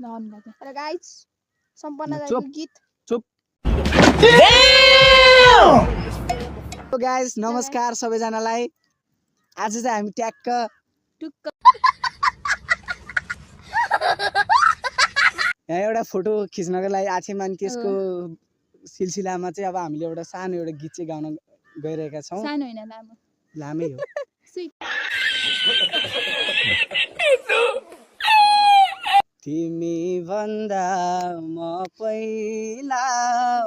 र गाइस सम्पन्न दाइको गीत चुप गाइस नमस्कार सबैजनालाई आज चाहिँ हामी ट्याक्क टुक्क यहाँ एउटा फोटो खिच्नको लागि आएको थियौँ अनि त्यसको सिलसिलामा चाहिँ अब हामीले एउटा सानो एउटा गीत चाहिँ गाउन गइरहेका छौँ सानो हैन लामो लामै हो तिमी भन्दा म पहिला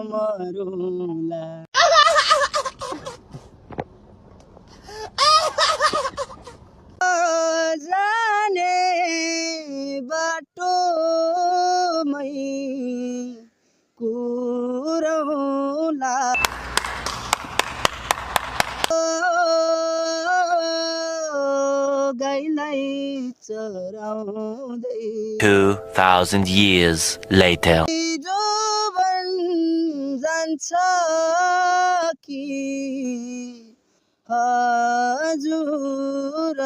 मरुला जाने बाटोमै कुरौला गाईलाई चराउँदै 2000 years later जोवन जान्छ कि हजुर